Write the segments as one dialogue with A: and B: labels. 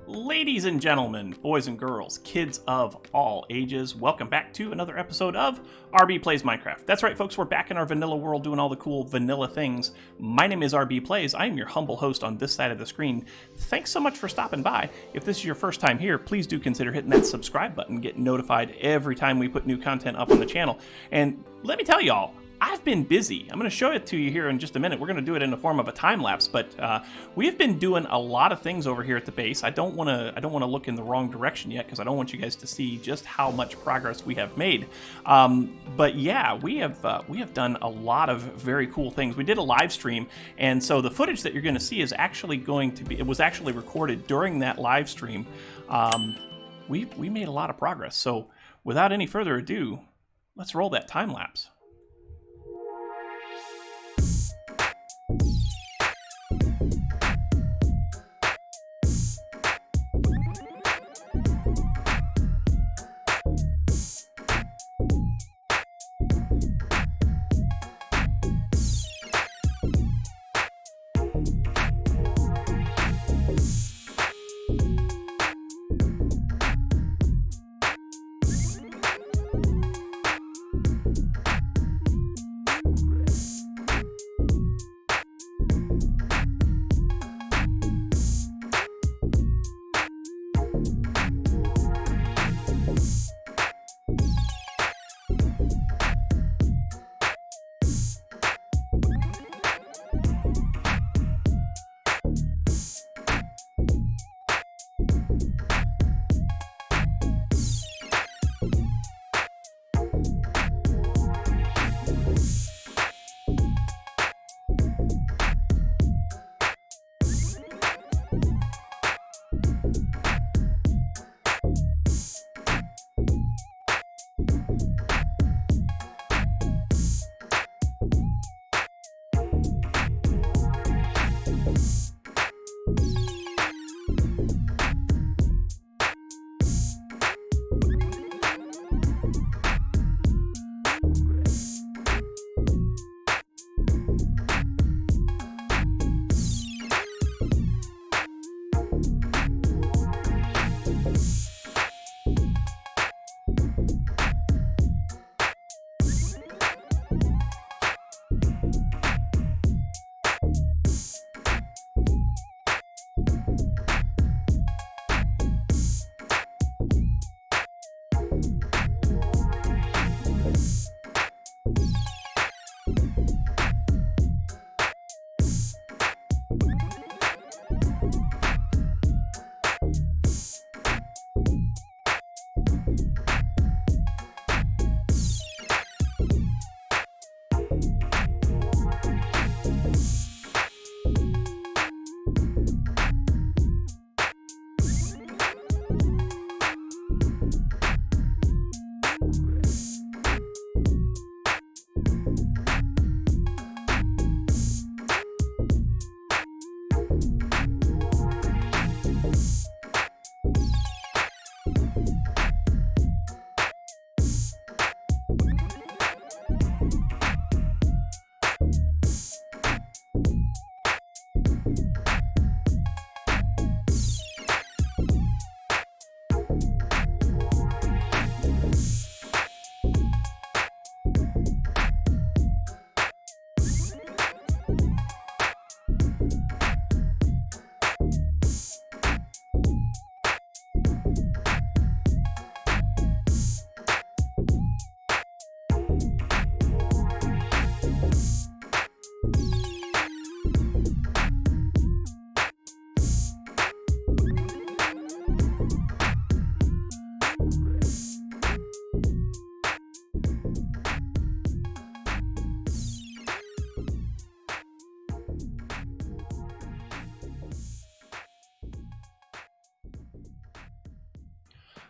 A: Ladies and gentlemen, boys and girls, kids of all ages, welcome back to another episode of rbPlays Minecraft. That's right, folks, we're back in our vanilla world doing all the cool vanilla things. My name is rbPlays. I am your humble host on this side of the screen. Thanks so much for stopping by. If this is your first time here, please do consider hitting that subscribe button, get notified every time we put new content up on the channel. And let me tell y'all, I've been busy. I'm going to show it to you here in just a minute. We're going to do it in the form of a time lapse, but we have been doing a lot of things over here at the base. I don't want to look in the wrong direction yet because I don't want you guys to see just how much progress we have made. But yeah, we have done a lot of very cool things. We did a live stream, and so the footage that you're going to see is actually going to be. It was actually recorded during that live stream. We made a lot of progress. So without any further ado, let's roll that time lapse.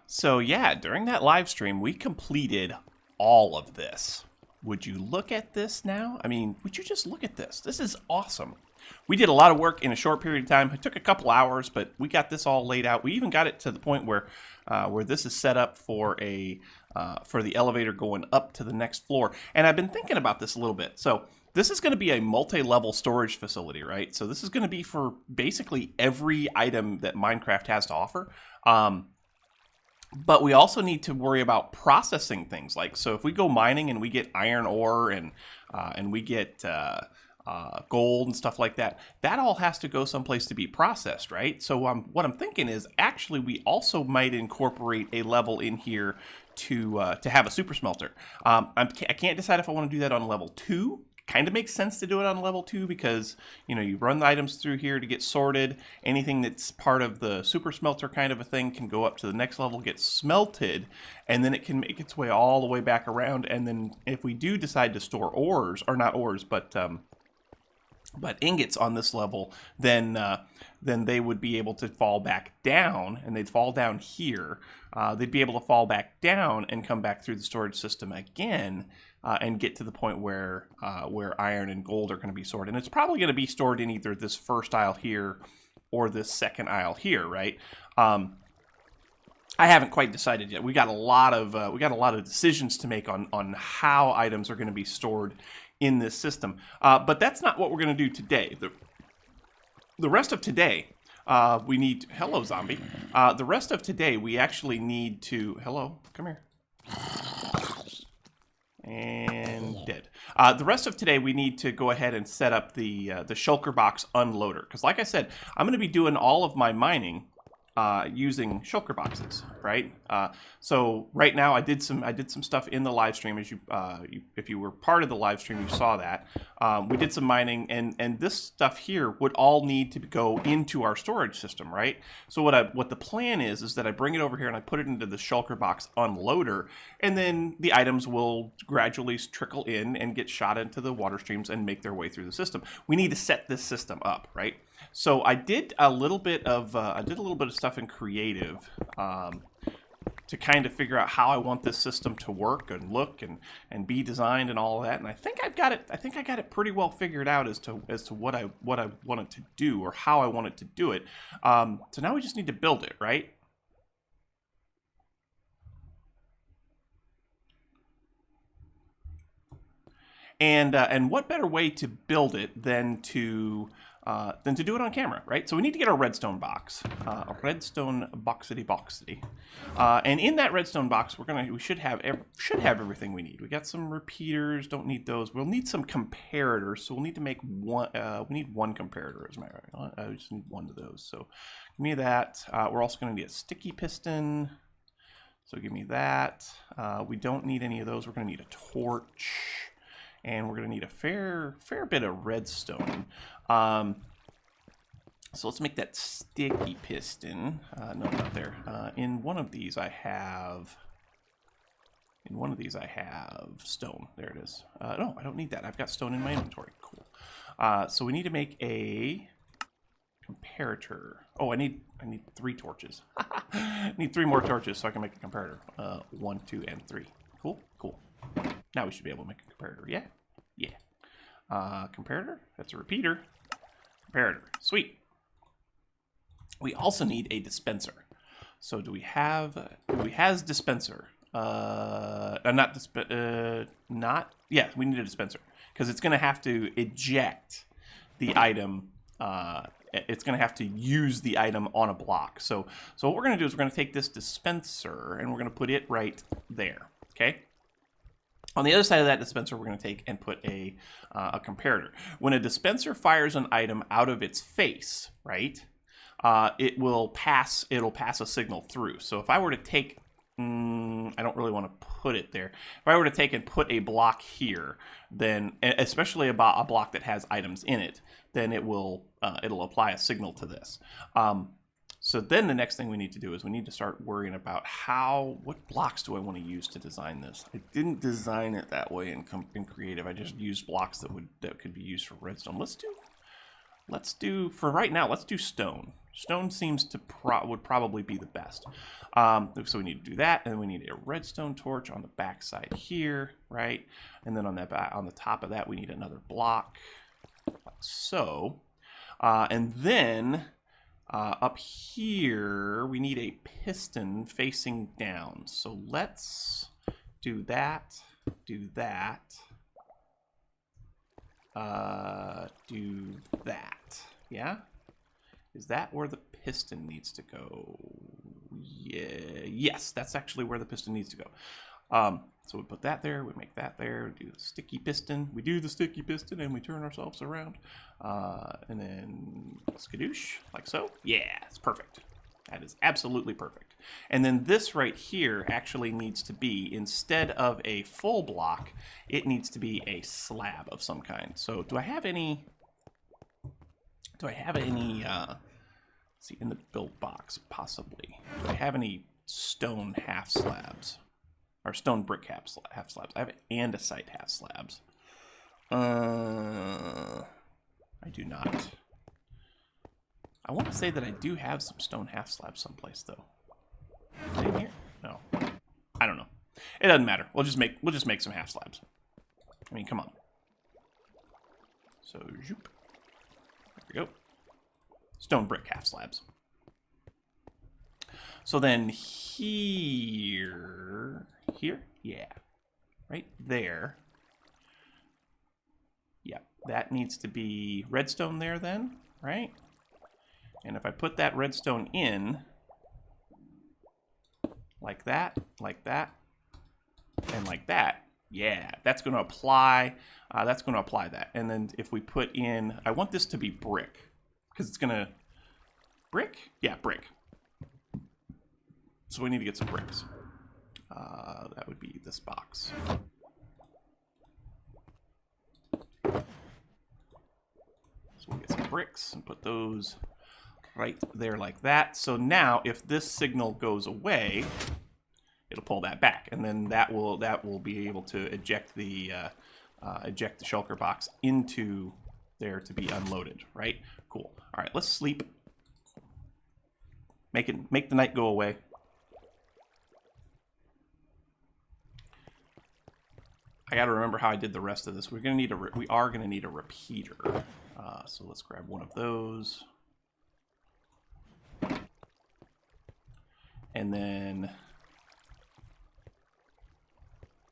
A: So yeah, during that live stream, we completed all of this. Would you look at this now? I mean, would you just look at this? This is awesome. We did a lot of work in a short period of time. It took a couple hours, but we got this all laid out. We even got it to the point where this is set up for the elevator going up to the next floor. And I've been thinking about this a little bit. So this is going to be a multi-level storage facility, right? So this is going to be for basically every item that Minecraft has to offer. But we also need to worry about processing things. Like, so if we go mining and we get iron ore and we get gold and stuff like that, that all has to go someplace to be processed, right? So what I'm thinking is actually we also might incorporate a level in here to have a super smelter. I can't decide if I want to do that on level 2. Kind of makes sense to do it on level 2 because, you know, you run the items through here to get sorted. Anything that's part of the super smelter kind of a thing can go up to the next level, get smelted, and then it can make its way all the way back around. And then if we do decide to store ores, or not ores, but ingots on this level, then they would be able to fall back down, and they'd fall down here. They'd be able to fall back down and come back through the storage system again, and get to the point where iron and gold are going to be stored. And it's probably going to be stored in either this first aisle here or this second aisle here, right? I haven't quite decided yet. We got a lot of decisions to make on how items are going to be stored in this system. But that's not what we're going to do today. The rest of today, we need... Hello, zombie. The rest of today, we actually need to... Hello, come here. And dead. The rest of today, we need to go ahead and set up the shulker box unloader. Because like I said, I'm going to be doing all of my mining using shulker boxes, right? So right now I did some stuff in the live stream. As if you were part of the live stream, you saw that we did some mining, and this stuff here would all need to go into our storage system, right? So what the plan is that I bring it over here and I put it into the shulker box unloader, and then the items will gradually trickle in and get shot into the water streams and make their way through the system. We need to set this system up, right? So I did a little bit of stuff in creative to kind of figure out how I want this system to work and look and be designed and all of that. And I think I got it pretty well figured out as to what I want it to do, or how I want it to do it. So now we just need to build it, right? And what better way to build it than to do it on camera, right? So we need to get our redstone box, a redstone boxity. And in that redstone box, we should have everything we need. We got some repeaters, don't need those. We'll need some comparators, so we'll need to make one. We need one comparator, as my right. I just need one of those. So give me that. We're also going to need a sticky piston. So give me that. We don't need any of those. We're going to need a torch. And we're going to need a fair bit of redstone. So let's make that sticky piston. No, not there. In one of these I have stone. There it is. No, I don't need that. I've got stone in my inventory. Cool. So we need to make a comparator. Oh, I need 3 torches. I need 3 more torches so I can make a comparator. 1, 2, and 3. Cool. Now we should be able to make a comparator. Yeah. Comparator. That's a repeater. Comparator. Sweet. We also need a dispenser. So do we have dispenser? Yeah, we need a dispenser because it's going to have to eject the item. It's going to have to use the item on a block. So what we're going to do is we're going to take this dispenser and we're going to put it right there. Okay. On the other side of that dispenser, we're going to take and put a comparator. When a dispenser fires an item out of its face, right, it'll pass a signal through. So if I were to take, I don't really want to put it there. If I were to take and put a block here, then, especially about a block that has items in it, then it'll apply a signal to this. So then the next thing we need to do is we need to start worrying about what blocks do I want to use to design this. I didn't design it that way in creative. I just used blocks that could be used for redstone. Let's do for right now. Let's do stone. Stone seems to would probably be the best. So we need to do that, and we need a redstone torch on the back side here, right? And then on the top of that, we need another block, like so, and then. Up here, we need a piston facing down. So let's do that, do that. Yeah? Is that where the piston needs to go? Yeah. Yes, that's actually where the piston needs to go. So we put that there, we make that there, do the sticky piston. We do the sticky piston and we turn ourselves around. And then skadoosh, like so. Yeah, it's perfect. That is absolutely perfect. And then this right here actually needs to be, instead of a full block, it needs to be a slab of some kind. So do I have any, see, in the build box, possibly. Do I have any stone half slabs? Or stone brick half slabs. I have andesite half slabs. I do not. I want to say that I do have some stone half slabs someplace though. Is it in here? No. I don't know. It doesn't matter. We'll just make some half slabs. I mean, come on. So, zoop. There we go. Stone brick half slabs. So then here, yeah, right there. Yeah, that needs to be redstone there then, right? And if I put that redstone in, like that, and like that, yeah, that's going to apply. That. And then if we put in, I want this to be brick, because it's going to, brick? Yeah, brick. So we need to get some bricks. That would be this box. So we'll get some bricks and put those right there like that. So now if this signal goes away, it'll pull that back, and then that will be able to eject the shulker box into there to be unloaded, right? Cool. All right, let's sleep. Make the night go away. I got to remember how I did the rest of this. We are going to need a repeater. So let's grab one of those. And then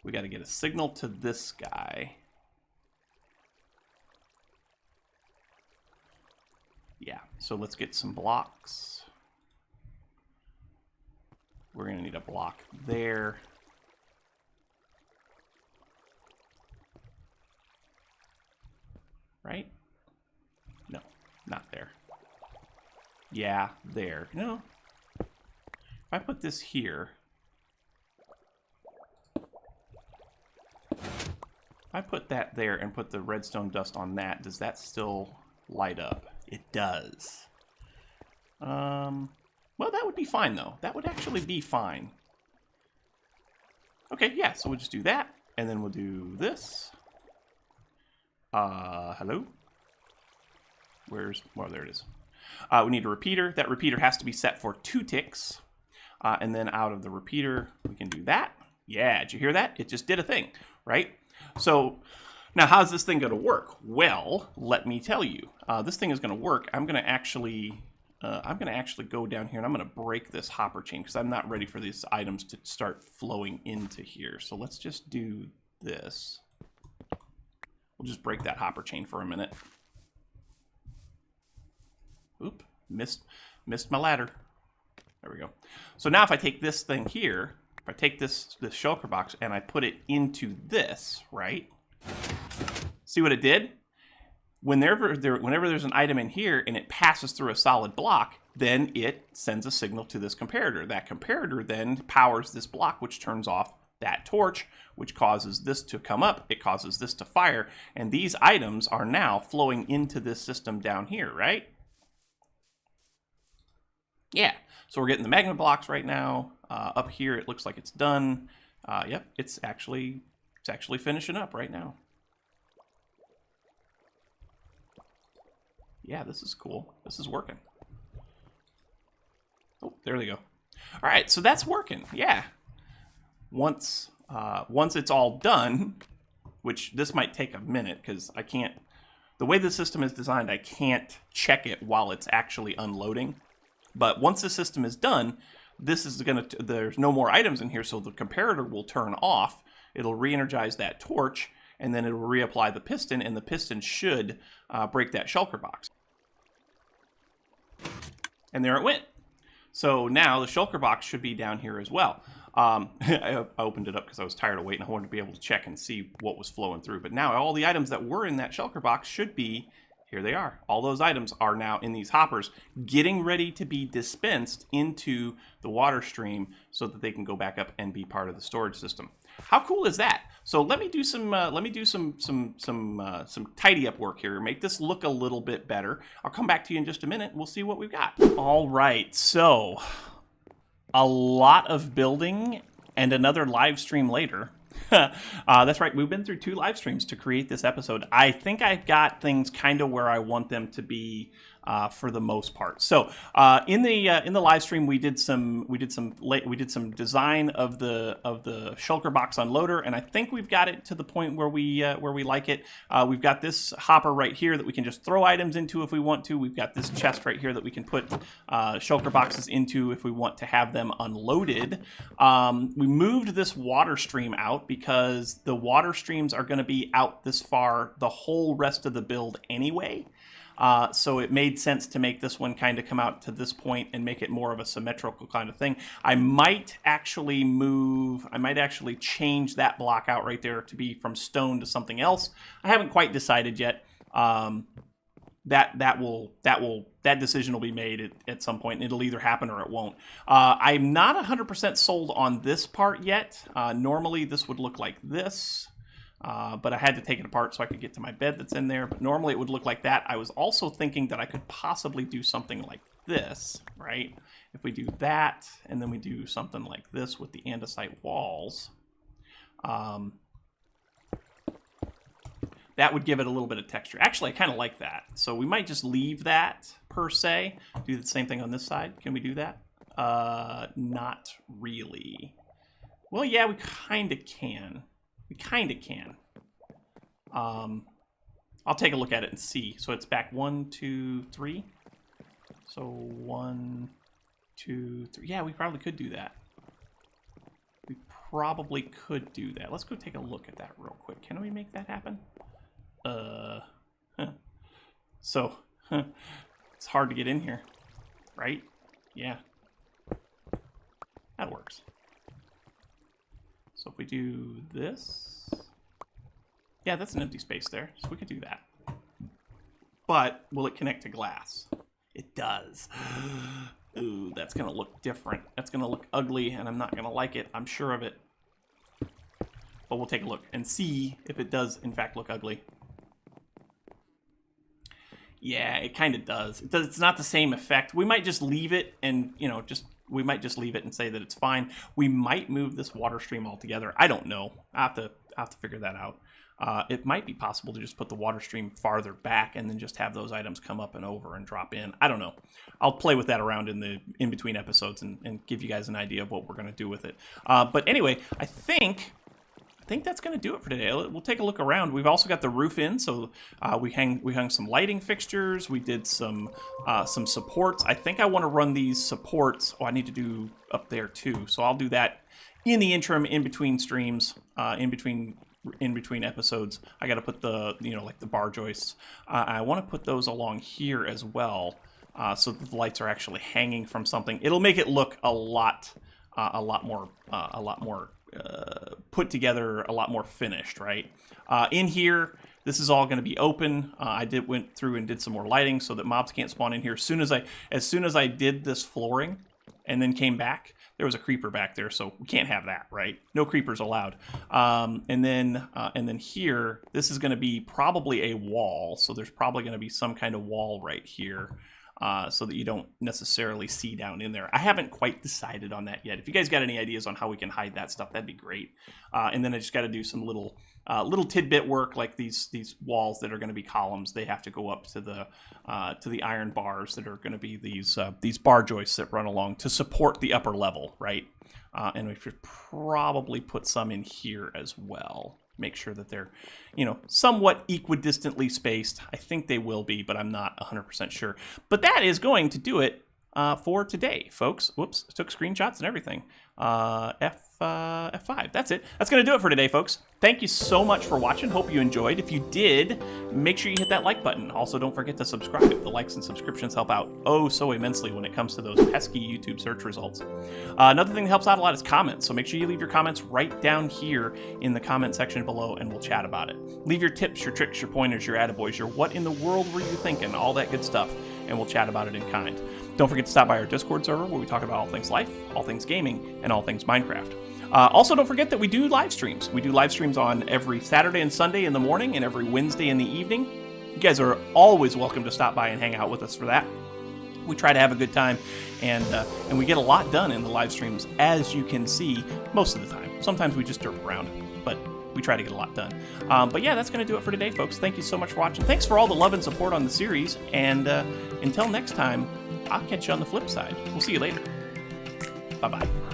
A: we got to get a signal to this guy. Yeah, so let's get some blocks. We're going to need a block there. Right? No, not there. Yeah, there. No. If I put this here, if I put that there and put the redstone dust on that, does that still light up? It does. Well, that would be fine, though. That would actually be fine. Okay, yeah, so we'll just do that, and then we'll do this. Hello? Well, there it is. We need a repeater. That repeater has to be set for 2 ticks. And then out of the repeater, we can do that. Yeah, did you hear that? It just did a thing, right? So now how's this thing going to work? Well, let me tell you. This thing is going to work. I'm going to actually go down here and I'm going to break this hopper chain because I'm not ready for these items to start flowing into here. So let's just do this. We'll just break that hopper chain for a minute. Oop, missed my ladder. There we go. So now if I take this thing here, if I take this shulker box and I put it into this, right? See what it did? Whenever there's an item in here and it passes through a solid block, then it sends a signal to this comparator. That comparator then powers this block, which turns off that torch, which causes this to come up, it causes this to fire, and these items are now flowing into this system down here, right? Yeah, so we're getting the magma blocks right now. Up here, it looks like it's done. Yep, it's actually finishing up right now. Yeah, this is cool. This is working. Oh, there they go. All right, so that's working. Yeah. Once it's all done, which this might take a minute because I can't, the way the system is designed, I can't check it while it's actually unloading. But once the system is done, this is there's no more items in here, so the comparator will turn off. It'll re-energize that torch, and then it'll reapply the piston, and the piston should break that shulker box. And there it went. So now the shulker box should be down here as well. I opened it up because I was tired of waiting. I wanted to be able to check and see what was flowing through. But now all the items that were in that shulker box should be, here they are. All those items are now in these hoppers, getting ready to be dispensed into the water stream so that they can go back up and be part of the storage system. How cool is that? So let me do some tidy up work here. Make this look a little bit better. I'll come back to you in just a minute. And we'll see what we've got. All right, so a lot of building and another live stream later. That's right, we've been through 2 live streams to create this episode. I think I've got things kind of where I want them to be for the most part. So in the live stream, we did some design of the shulker box unloader, and I think we've got it to the point where we like it. We've got this hopper right here that we can just throw items into if we want to. We've got this chest right here that we can put shulker boxes into if we want to have them unloaded. We moved this water stream out because the water streams are going to be out this far the whole rest of the build anyway. So it made sense to make this one kind of come out to this point and make it more of a symmetrical kind of thing. I might actually change that block out right there to be from stone to something else. I haven't quite decided yet. That decision will be made at some point, and it'll either happen or it won't. I'm not 100% sold on this part yet. Normally this would look like this. But I had to take it apart so I could get to my bed that's in there. But normally it would look like that. I was also thinking that I could possibly do something like this, right? If we do that, and then we do something like this with the andesite walls, that would give it a little bit of texture. Actually, I kind of like that. So we might just leave that, per se. Do the same thing on this side. Can we do that? Not really. Well, yeah, we kind of can. We kind of can. I'll take a look at it and see. So it's back 1, 2, 3. So 1, 2, 3. Yeah, we probably could do that. We probably could do that. Let's go take a look at that real quick. Can we make that happen? So, it's hard to get in here, right? Yeah. That works. So if we do this, yeah, that's an empty space there, so we could do that. But will it connect to glass? It does. Ooh, that's gonna look different. That's gonna look ugly, and I'm not gonna like it. I'm sure of it. But we'll take a look and see if it does, in fact, look ugly. Yeah, it kind of does. It does. It's not the same effect. We might just leave it and, we might just leave it and say that it's fine. We might move this water stream altogether. I don't know. I have to figure that out. It might be possible to just put the water stream farther back and then just have those items come up and over and drop in. I don't know. I'll play with that around in between episodes and give you guys an idea of what we're going to do with it. But anyway, I think that's going to do it for today. We'll take a look around. We've also got the roof in, so we hung some lighting fixtures. We did some supports. I think I want to run these supports. Oh, I need to do up there too. So I'll do that in the interim, in between streams, in between episodes. I got to put the like the bar joists. I want to put those along here as well, so that the lights are actually hanging from something. It'll make it look a lot more put together, a lot more finished, right? In here, this is all going to be open. I went through and did some more lighting so that mobs can't spawn in here. As soon as I did this flooring and then came back, there was a creeper back there, so we can't have that, right? No creepers allowed. And then here, this is going to be probably a wall, so there's probably going to be some kind of wall right here. So that you don't necessarily see down in there. I haven't quite decided on that yet. If you guys got any ideas on how we can hide that stuff, that'd be great. And then I just got to do some little tidbit work, like these walls that are going to be columns. They have to go up to the iron bars that are going to be these bar joists that run along to support the upper level, right? And we should probably put some in here as well. Make sure that they're, somewhat equidistantly spaced. I think they will be, but I'm not 100% sure. But that is going to do it for today, folks. Whoops, I took screenshots and everything. F F5. That's it. That's going to do it for today, folks. Thank you so much for watching. Hope you enjoyed. If you did, make sure you hit that like button. Also, don't forget to subscribe. The likes and subscriptions help out oh so immensely when it comes to those pesky YouTube search results. Another thing that helps out a lot is comments. So make sure you leave your comments right down here in the comment section below, and we'll chat about it. Leave your tips, your tricks, your pointers, your attaboys, your what in the world were you thinking, all that good stuff, and we'll chat about it in kind. Don't forget to stop by our Discord server where we talk about all things life, all things gaming, and all things Minecraft. Also, don't forget that we do live streams. We do live streams on every Saturday and Sunday in the morning and every Wednesday in the evening. You guys are always welcome to stop by and hang out with us for that. We try to have a good time, and we get a lot done in the live streams, as you can see, most of the time. Sometimes we just derp around, but we try to get a lot done. But yeah, that's going to do it for today, folks. Thank you so much for watching. Thanks for all the love and support on the series, and until next time, I'll catch you on the flip side. We'll see you later. Bye-bye.